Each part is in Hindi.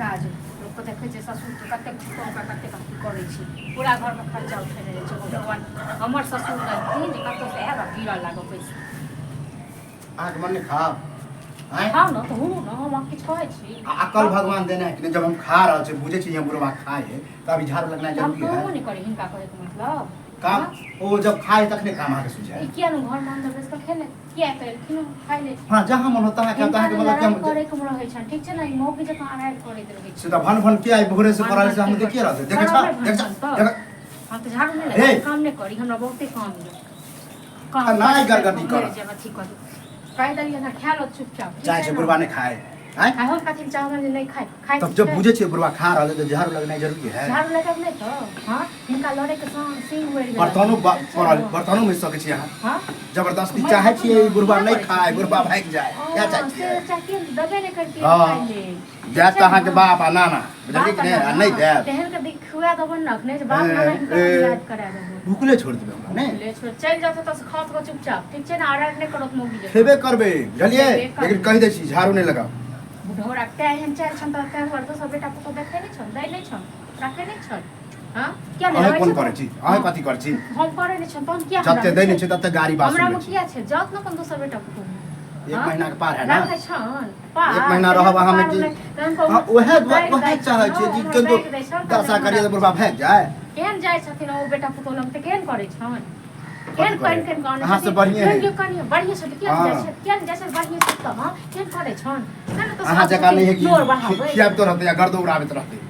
काज लोग को देखे छै ससुर के कते कम का कते की करै छी पूरा घर का खर्चा उठेने छै भगवान हमर ससुर कहथिन जे कतौ से आबा गिरा लागो पैसा आग मन खा हाँ न तो हूँ न हम किछ कहै छी अकल भगवान देने है कि जब हम खा रहल छै बुझे छी हम बुढ़वा खाए है तो अभी झाड़ू लगना जरूरी है हम नहीं करी हिनका कहे के मतलब काम ओ जब खाए तखने काम आके सुझाए किया न घर में अंदर बैस के खेले किया करे किनो खाइ ले हां जहां मन होता है कहता है कि मतलब क्या करे के रहे छै ठीक छै न ई मौके जका आराम करे रहे छै सीधा भन भन के आई भोरे से कराल से हम देखिए रहते देखे छ देख हम तो झाड़ू नहीं लगा काम नहीं करी हमरा बहुते काम काम नहीं गरगटी कर जगह ठीक कर कह दलिए ना खा लो चुपचाप चाहे से बुढ़वा ने खाए हैं हम कथि चावल नहीं खाए खाए तब जब बुझे छे बुढ़वा खा रहल तो झाड़ू लगना जरूरी है झाड़ू लगब नहीं तो हां इनका लड़े के संग सिंह उड़ गया बर्तनों पड़ल बर्तनों में सके छी यहां हां जबरदस्ती चाहे छी बुढ़वा नहीं खाए बुढ़वा भाग जाए क्या चाहिए चाहिए दबे नहीं करती खाई ले जा तहां के बाप आ नाना बुझली कि नहीं दे तेहन के दिखुआ दबन न बाप नाना इनका याद करा देबो भूखले छोड़ देबे हमरा ने ले छोड़ चल जात त खात को चुपचाप ठीक छै ना आराम नहीं करत मोगी खेबे करबे बुझलिए लेकिन कहि दे छी झाड़ू नहीं लगाओ बुढ़ौरा टाइम चाल छन त काय कर तो सब बेटा को देखे नहीं छन दै नहीं छन राखे नहीं छन हां क्या ले अहे कोन करे छी अहे कथि कर छी हम करे नहीं छन तन क्या जते दै नहीं छै तते गाड़ी बास हमरा में किया छै जात न कोन दोसर बेटा को एक महीना के पार है ना राखे छन पार एक महीना रहब हम की ओहे चाहे छै कि केंदो दशा करिए त बुढ़वा भाग जाए केहन जाय छथिन ओ बेटा पुतौल हम त केहन करे छन केहन केहन गाना हां से बढ़िया है केहन बढ़िया से केहन जाय छै केहन जैसे बढ़िया से त हां केहन करे छन अहाँ जका नहीं है कि खियाब तो रहते या गर्द उड़ाबत रहते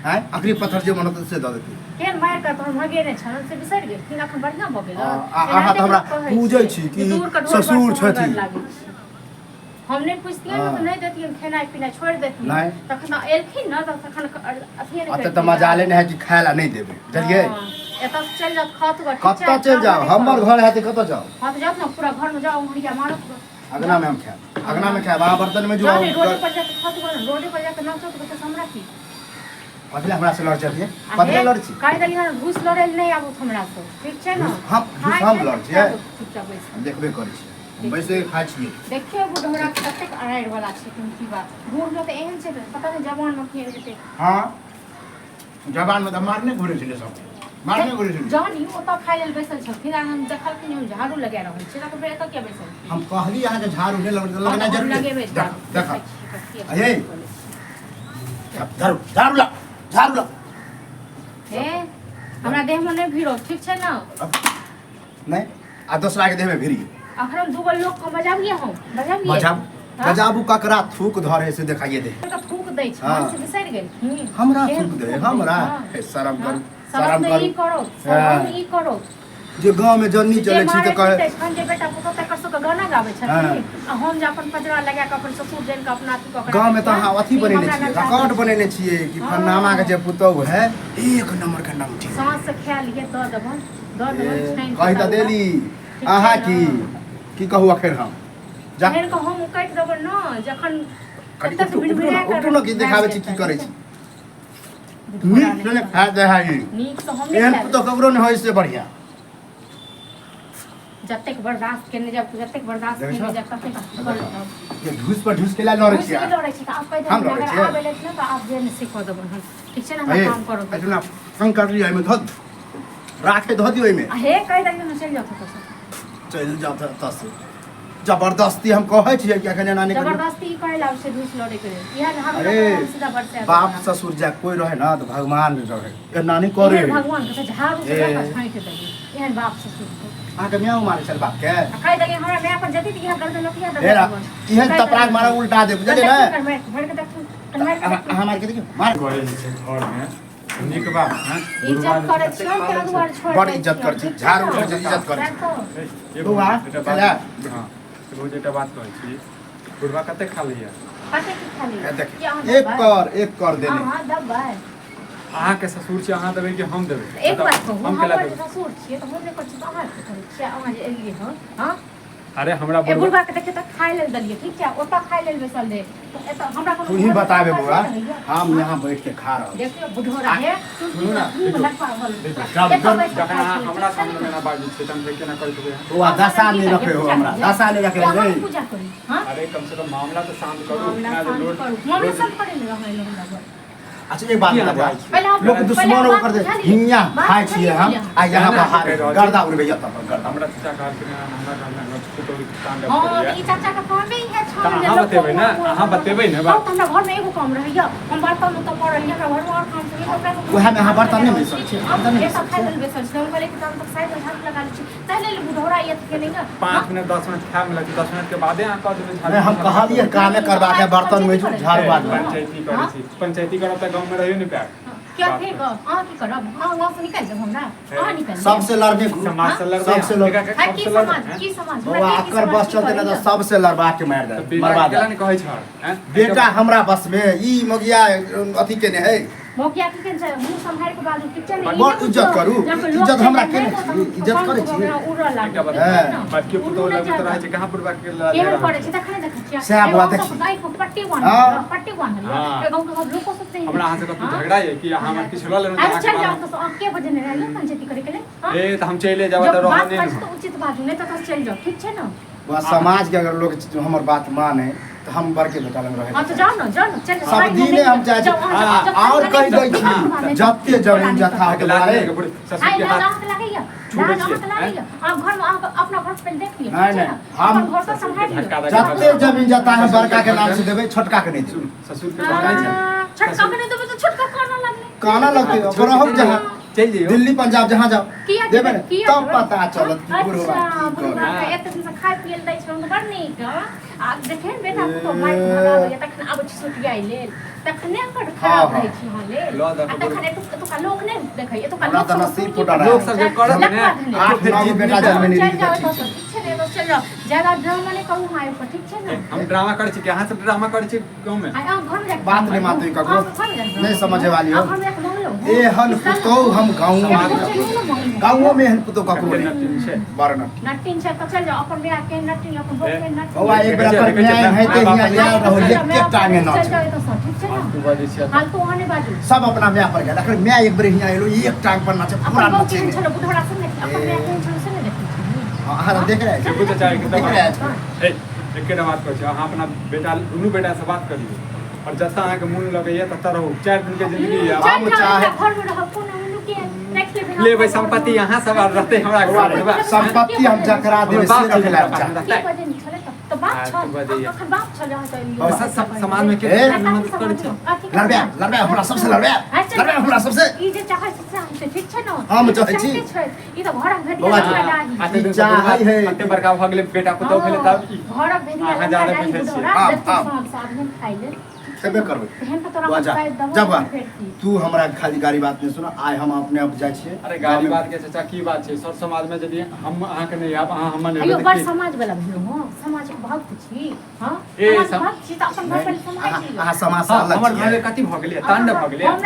हैं आखिरी पत्थर जो मनत से द देते केन मार कर तो भगे ने छन से बिसर गेल कि अखन बढ़िया भ गेल अहाँ त हमरा पूजै छी कि ससुर छथिन हम नहीं पूछतिए न तो नहीं देतिए खाना पीना छोड़ देतिए तखन एलखिन न तखन अथी अत त मजाले नहीं है कि खायला नहीं देबे बुझलिए एत चल जात खात गो कत्ता चल जाओ हमर घर है त कत्ता जाओ हां तो जात न पूरा घर में जाओ मुड़िया मारो अगना में हम खाए अगना में खाए वहां बर्तन में जो रोड पर जाके खात गो रोड पर जाके नाचो तो हमरा की पहले हमरा से लड़ चलिए पहले लड़ छी काई दलिया घुस लड़े नहीं आबो हमरा से ठीक छै न हम लड़ छी चुपचाप बैस हम देखबे करै छी वैसे खाइ छी देखियो बुढ़ौरा कते अराइर वाला छै तुम की बात बूढ़ में तो एहन छै पता नहीं जवान में किए जेते हां जवान में त मारने घुरे छले सब मारने घुरे छले जानी ओ त खाइ लेल बैसल छ फिर हम देखल कि हम झाड़ू लगा रहल छी त फिर एत क्या बैसल हम कहली अहाँ के झाड़ू नहीं लगना जरूरी देख अये झाड़ू ला हे हमरा देह में नहीं भिड़ो ठीक छै न नहीं आ दूसरा के देह में भिड़ी अखन हम दूगो लोग को बजाबिए हम बजाबू ककरा थूक धरे से दिखाइए दे थूक दै छै से बिसर गेल हमरा थूक दे हमरा शर्म कर ई करो जे गांव में जन्नी चले छी त कहे जे बेटा पुतो तकर सब गाना गाबै छथिन आ हम जे अपन पजरा लगा के अपन ससुर जन के अपना अथी क गांव में त हां अथी बनेने छियै रिकॉर्ड बनेने छियै कि फन्नामा के जे पुतो है एक नंबर का नाम छै सांस से खा लिए द देबन छाइन कहि त देली आहा की कहू अखन हम जहन को हम काट देब न जखन कतक बिड़बिड़ा कर उठो न की देखाबै छी की करै छी नीक ने खा दे है नीक तो हम नहीं तो ककरो न होय से बढ़िया जतेक बर्दाश्त केने जतेक बर्दाश्त केने ततेक ये घुस पर घुस केला लड़ै छी लड़ै छी आप कह दे अगर आबे ले न त आप जे सिखा देबन हम ठीक छै ना हम काम करो ऐना कंकर लिया में धद राखे ध दियो एमे हे कह दे न चल जाओ तस जबरदस्ती हम कहै छियै कि अखन नानी जबरदस्ती कहला से घुस लड़े के इहा हम सीधा बरसे बाप ससुर जा कोई रहे ना तो भगवान रहे ए नानी करे भगवान के झाड़ू से फाइट दे एहन बाप ससुर आ के म्याऊ मारे चल बाप के कह दे हमरा मैं अपन जति की कर दे नतिया दे इहन तपराग मारा उल्टा दे बुझले ना भड़ के देख हमार के देखियो मार करे छै घर में नीक बात है इज्जत करे छियो के दुआर छोड़ बड़ इज्जत कर छी झाड़ू से इज्जत कर छी एगो चला हां एगो जेटा बात कहै छी बुढ़वा कते खा लिया कते की खाली देख एक कर देने हां दबाई अहाँ के ससुर छी अहाँ देबै कि हम देबै एक बात कहू हम केला हमर देबै ससुर छियै त हम ने कहै छी अहाँ के कहै छी अहाँ जे एलिए हां अरे हमरा ए बुढ़वा के देखे त खाइ लेल दलिए ठीक छै ओता खाइ लेल बैसल दे एत हमरा तू ही बताबे बुआ हम यहाँ बैठ के खा रहा देखियो बुढ़ोरा है सुनू ना जखन हमरा सामने ना बाजी छै तम देखे ना करै छै वो दशा नहीं रखे हो हमरा दशा नहीं रखे रे पूजा करी हां अरे कम से कम मामला तो शांत करो मामला शांत करू मामला शांत करे ले रहै लोग अच्छा एक बात बता लोग दुश्मन होकर दे हिंया खाई छिए हम आ यहाँ बाहर गर्दा उड़ गया तब गर्दा हमरा चाचा का हमरा घर में फोटो कांड हां ई चाचा का काम ही है छोड़ दे अहाँ बतेबै ना अहाँ बतेबै ना बात हमरा घर में एगो काम रहैया हम बर्तन तो पड़ल हमरा घर में और काम छै ओकरा ओहे में अहाँ बर्तन नहीं बेचल छी बर्तन नहीं सब खाइ लेल बेचल छी हम कहले कि हम तक साइड में हाथ लगा लै छी तहले बुढ़ौरा ये के नहीं ना 5 मिनट 10 मिनट खाए में लगे 10 मिनट के बादे अहाँ कह देबै नहीं हम कहलिए कामे करबा के बर्तन में झाड़ू बात पंचायती करै छी पंचायती करब त गांव में रहियो नहीं पाए क्या ठीक है की करब वहां से निकल जब हमरा कहां निकल सबसे लड़ने समाज से लड़ने सबसे लड़ की समाज बाबा आकर बस चलते ना तो सबसे लड़वा के मार दे मरवा दे नहीं कहै छ हैं बेटा हमरा बस में ई मगिया अथी के ने है मोकिया की केन छै मुंह संभाल के बाजू किचन में बहुत इज्जत करू इज्जत हमरा के इज्जत करे छी उड़ल लागे बात के पुतो लगे तो रहे छै कहां पर के केहन करे छै तखने देखै छियै सएह बात देखी गाय को पट्टी बांध पट्टी बांध के गांव के सब लोग को सकते हैं हमरा अहाँ से कतौ झगड़ा है कि अहाँ हमर किछ लऽ लेनु अरे चल जाओ तो के बजे ने रहियो पंचायती करे के ले ए त हम चले जाब त रहने तो उचित बाजू नहीं तो चल जाओ ठीक छै ना बस समाज के अगर लोग हमर बात माने तो हम बड़के बेटा लग रहे हां तो जाओ ना चल सब दिने हम चाहे और कह दै छी जत्ते जमीन जथा के बारे ससुर के हाथ लगैया आप घर में अपना घर पे देख लियो नहीं हम घर तो संभाल लियो जत्ते जमीन जता है बड़का के नाम से देबै छोटका के नहीं देबै ससुर के बारे छै छोटका के नहीं देबै तो छोटका काना लगले काना लगते पर हम जहां चल जियो दिल्ली पंजाब जहां जाओ देबै तब पता चलत कि बुढ़वा की करे एते दिन से खाय पिए दै छै हम बड़ नीक आ देखे बेटा तो मार भगावे तखन आबै छी सुट गई ले तखने कर खराब रहै छी हां ले तखने तो का लोग ने देखै ए तो का लोग नसीब फुटल लोग सब करब ने 8-9 बेटा जन्म नहीं चल जाओ ठीक छै ने चल जाओ ज्यादा ड्रामा नहीं कहूं हां पर ठीक छै ना हम ड्रामा करै छी कहां से ड्रामा करै छी गांव में आ घर में बात नहीं मानते ककरो नहीं समझे वाली हो घर में एक ए हन पुतो हम गाँव में हन पुतो ककरो नहीं बारना नटिन से तो चल जाओ अपन बियाह के नटिन अपन बोल के नटिन ओवा एक बेर पर न्याय है ते हिया यार रहो एक टांगे न चल जाओ तो ठीक छै ना हाल तो आने बाजू सब अपना म्या पर गया अगर म्या एक बेर हिया एलो एक टांग पर नाचे पूरा अपन नाचे बोल के बुढ़ा से नहीं अपन बियाह के से नहीं देखी हां देख रहे हैं कुछ चाहे देख रहे हैं ए एकेटा बात कहै छी अहाँ अपना बेटा दुनू बेटा से बात करियो और जत्ता अहाँ के मन लगैया तत्ता रहू 4 दिन के जिंदगी है हम चाहे घर में रहो कोनो उनु के नेक्स्ट लेबै संपत्ति यहाँ सब रहते हमरा घर संपत्ति हम जकरा देबै से रखला चाहे तो बात छ अखन बात छ जहां से और सब समाज में के मदद करै छी लड़बे हमरा सबसे लड़बे हमरा सबसे ई जे चाहे से हमसे ठीक छै ना हम चाहे छी ई तो घर भेदिया आते चाहे है अते बड़का भ गेलै बेटा पुतौ भेलै तब घर भेदिया अहाँ जादा बैठे छी साथ में खाइ ले सेबे करबै जब तू हमरा खाली गाड़ी बात नहीं सुना आइ हम अपने आप जाय छियै अरे गाड़ी बात के चाचा की बात छै सर समाज में यदि हम अहाँ के नहीं आब अहाँ हम नहीं अयो बड़ समाज वाला भेलो हो समाज के भक्त छी हां समाज भक्त छी त अपन घर पर समाज छी अहाँ समाज से अलग छी हमर घर कथि भ गेलै तांडव भ गेलै